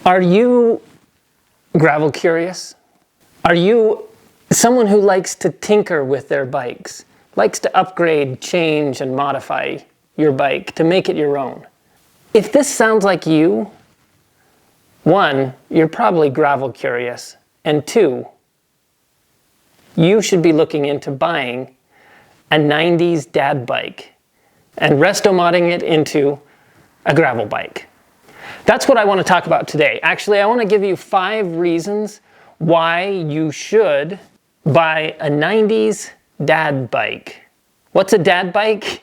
Are you gravel curious? Are you someone who likes to tinker with their bikes? Likes to upgrade, change, and modify your bike to make it your own? If this sounds like you, one, you're probably gravel curious, and two, you should be looking into buying a 90s dad bike and resto-modding it into a gravel bike. That's what I want to talk about today. Actually, I want to give you 5 reasons why you should buy a 90s dad bike. What's a dad bike?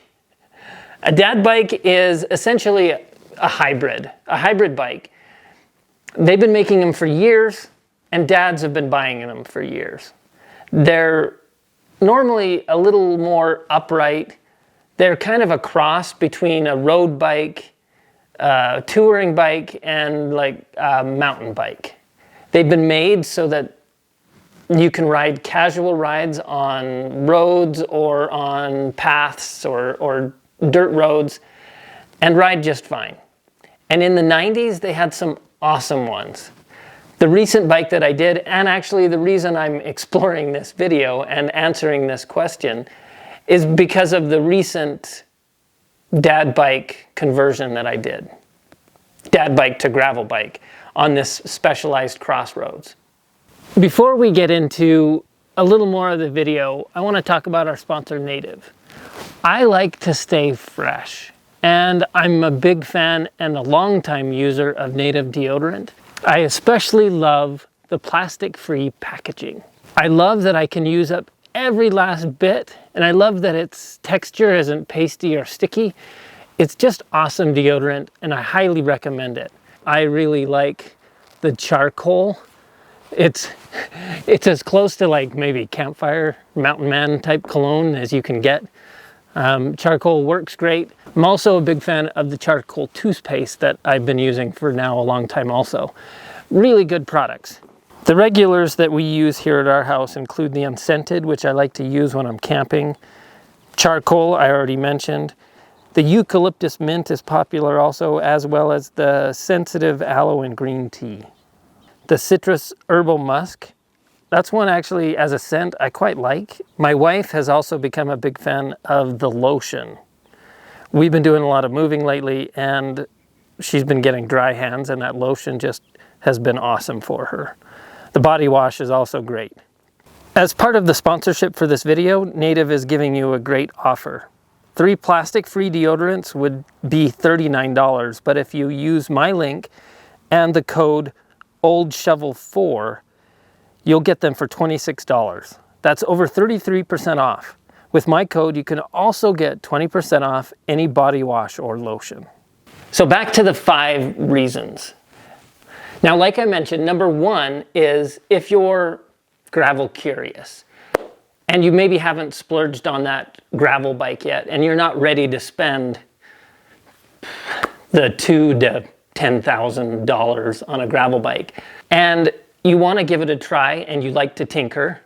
A dad bike is essentially a hybrid bike. They've been making them for years, and dads have been buying them for years. They're normally a little more upright. They're kind of a cross between a road bike, touring bike, and like a mountain bike. They've been made so that you can ride casual rides on roads or on paths or dirt roads and ride just fine. And in the 90s, they had some awesome ones. The recent bike that I did, and actually the reason I'm exploring this video and answering this question, is because of the recent dad bike conversion that I did. Dad bike to gravel bike on this specialized crossroads. Before we get into a little more of the video, I want to talk about our sponsor, Native. I like to stay fresh, and I'm a big fan and a longtime user of Native deodorant. I especially love the plastic-free packaging. I love that I can use up every last bit, and I love that its texture isn't pasty or sticky. It's just awesome deodorant, and I highly recommend it. I really like the charcoal. It's as close to like maybe campfire, mountain man type cologne as you can get. Charcoal works great. I'm also a big fan of the charcoal toothpaste that I've been using for now a long time also. Really good products. The regulars that we use here at our house include the unscented, which I like to use when I'm camping. Charcoal, I already mentioned. The eucalyptus mint is popular also, as well as the sensitive aloe and green tea. The citrus herbal musk, that's one actually as a scent I quite like. My wife has also become a big fan of the lotion. We've been doing a lot of moving lately, and she's been getting dry hands, and that lotion just has been awesome for her. The body wash is also great. As part of the sponsorship for this video, Native is giving you a great offer. 3 plastic-free deodorants would be $39, but if you use my link and the code oldshovel4, you'll get them for $26. That's over 33% off. With my code, you can also get 20% off any body wash or lotion. So back to the 5 reasons. Now, like I mentioned, number 1 is if you're gravel curious and you maybe haven't splurged on that gravel bike yet, and you're not ready to spend the $2,000 to $10,000 on a gravel bike, and you want to give it a try and you like to tinker.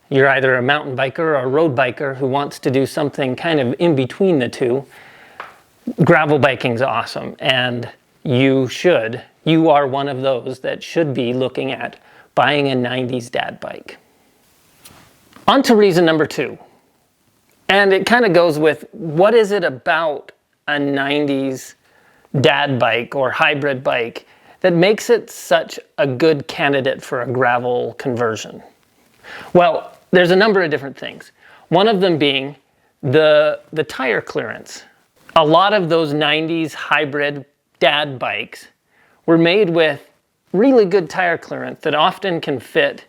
You're either a mountain biker or a road biker who wants to do something kind of in between the two. Gravel biking's awesome, and you are one of those that should be looking at buying a 90s dad bike. On to reason number 2. And it kind of goes with, what is it about a 90s dad bike or hybrid bike that makes it such a good candidate for a gravel conversion? Well, there's a number of different things. One of them being the tire clearance. A lot of those 90s hybrid dad bikes were made with really good tire clearance that often can fit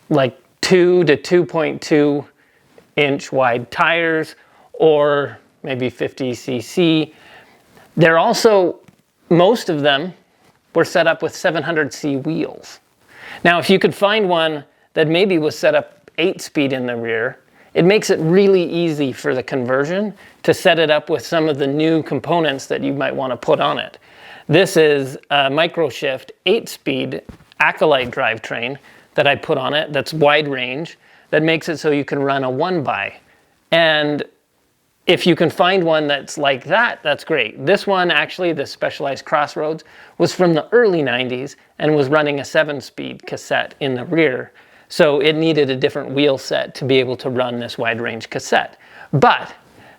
like 2 to 2.2 inch wide tires, or maybe 50 cc. They're also, most of them were set up with 700C wheels. Now, if you could find one that maybe was set up 8-speed in the rear, it makes it really easy for the conversion to set it up with some of the new components that you might want to put on it. This is a microshift 8-speed Acolyte drivetrain that I put on it that's wide range, that makes it so you can run a 1x. And if you can find one that's like that, that's great. This one, actually, the Specialized Crossroads, was from the early 90s and was running a 7-speed cassette in the rear. So it needed a different wheel set to be able to run this wide range cassette. But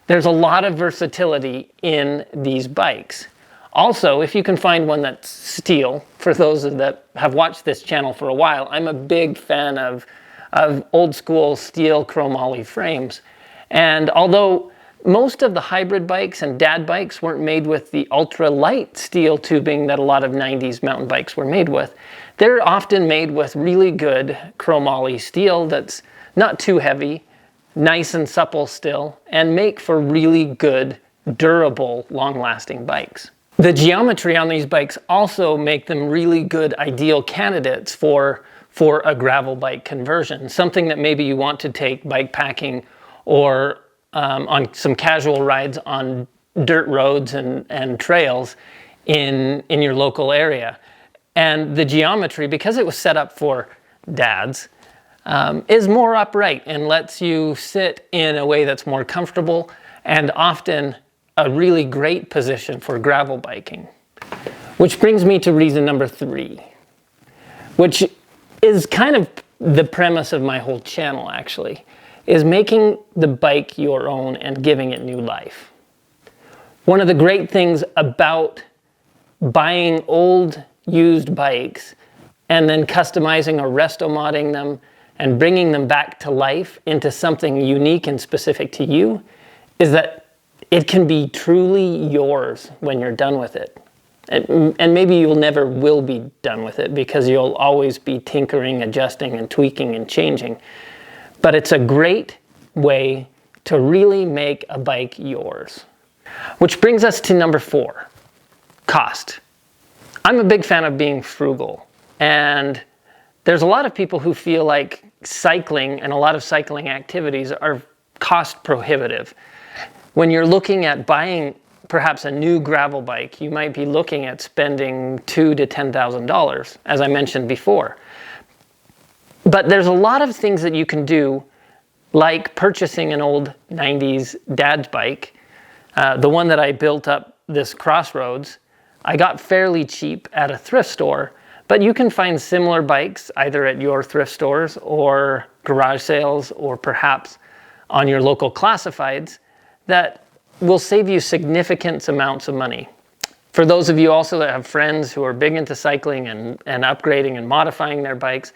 there's a lot of versatility in these bikes. Also, if you can find one that's steel, for those that have watched this channel for a while, I'm a big fan of old school steel chromoly frames. And although most of the hybrid bikes and dad bikes weren't made with the ultra light steel tubing that a lot of 90s mountain bikes were made with, they're often made with really good chromoly steel that's not too heavy, nice and supple still, and make for really good, durable, long-lasting bikes. The geometry on these bikes also make them really good ideal candidates for a gravel bike conversion, something that maybe you want to take bike packing or on some casual rides on dirt roads and trails in your local area. And the geometry, because it was set up for dads, is more upright and lets you sit in a way that's more comfortable and often a really great position for gravel biking. Which brings me to reason number 3, which is kind of the premise of my whole channel, actually, is making the bike your own and giving it new life. One of the great things about buying old used bikes and then customizing or resto-modding them and bringing them back to life into something unique and specific to you is that it can be truly yours when you're done with it. And maybe you'll never will be done with it because you'll always be tinkering, adjusting, and tweaking and changing. But it's a great way to really make a bike yours. Which brings us to number 4, cost. I'm a big fan of being frugal, and there's a lot of people who feel like cycling and a lot of cycling activities are cost prohibitive. When you're looking at buying perhaps a new gravel bike, you might be looking at spending $2,000 to $10,000, as I mentioned before. But there's a lot of things that you can do, like purchasing an old 90s dad's bike. The one that I built up, this Crossroads, I got fairly cheap at a thrift store, but you can find similar bikes either at your thrift stores or garage sales or perhaps on your local classifieds that will save you significant amounts of money. For those of you also that have friends who are big into cycling and upgrading and modifying their bikes,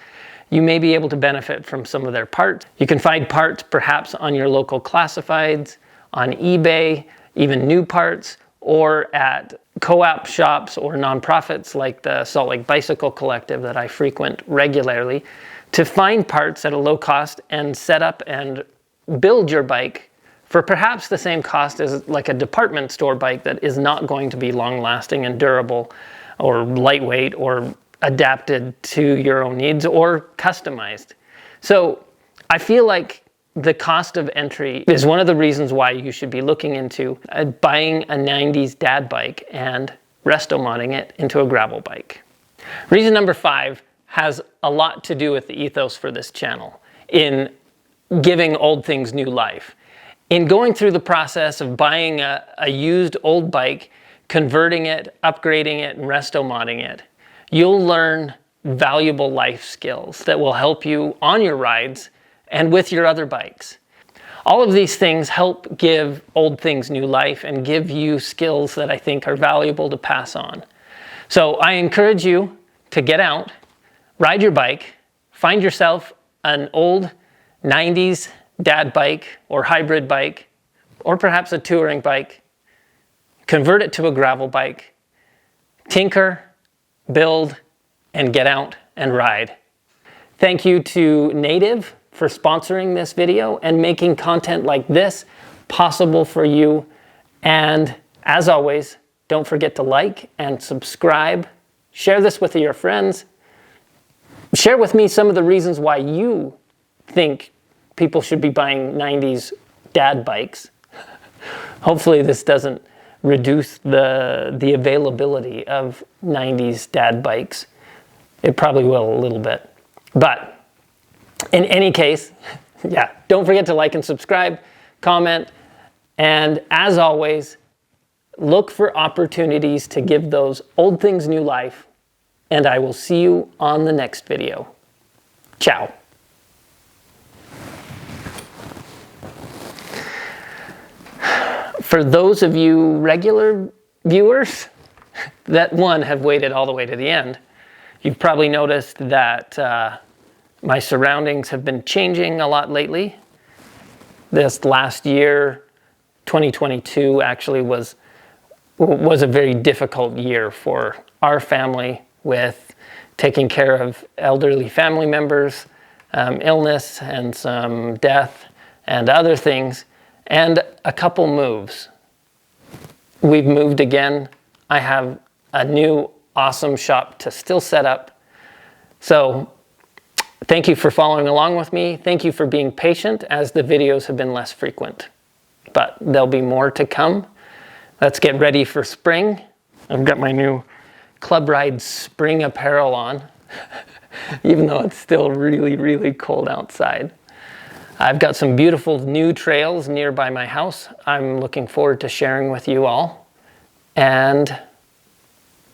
you may be able to benefit from some of their parts. You can find parts perhaps on your local classifieds, on eBay, even new parts, or at co-op shops or nonprofits like the Salt Lake Bicycle Collective that I frequent regularly, to find parts at a low cost and set up and build your bike for perhaps the same cost as like a department store bike that is not going to be long lasting and durable or lightweight or adapted to your own needs or customized. So I feel like the cost of entry is one of the reasons why you should be looking into buying a 90s dad bike and resto-modding it into a gravel bike. Reason number 5 has a lot to do with the ethos for this channel in giving old things new life. In going through the process of buying a used old bike, converting it, upgrading it, and resto-modding it, you'll learn valuable life skills that will help you on your rides and with your other bikes. All of these things help give old things new life and give you skills that I think are valuable to pass on. So I encourage you to get out, ride your bike, find yourself an old 90s dad bike or hybrid bike, or perhaps a touring bike, convert it to a gravel bike, tinker, build, and get out and ride. Thank you to Native for sponsoring this video and making content like this possible for you. And as always, don't forget to like and subscribe. Share this with your friends. Share with me some of the reasons why you think people should be buying 90s dad bikes. Hopefully this doesn't reduce the availability of 90s dad bikes. It probably will a little bit. But in any case, yeah, don't forget to like and subscribe, comment, And as always, look for opportunities to give those old things new life. And I will see you on the next video. Ciao. For those of you regular viewers that have waited all the way to the end, you've probably noticed that my surroundings have been changing a lot lately. This last year, 2022, actually was a very difficult year for our family, with taking care of elderly family members, illness and some death and other things, and a couple moves. We've moved again. I have a new awesome shop to still set up. So thank you for following along with me. Thank you for being patient, as the videos have been less frequent, but there'll be more to come. Let's get ready for spring. I've got my new Club Ride spring apparel on, even though it's still really, really cold outside. I've got some beautiful new trails nearby my house I'm looking forward to sharing with you all. And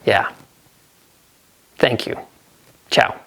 yeah, thank you. Ciao.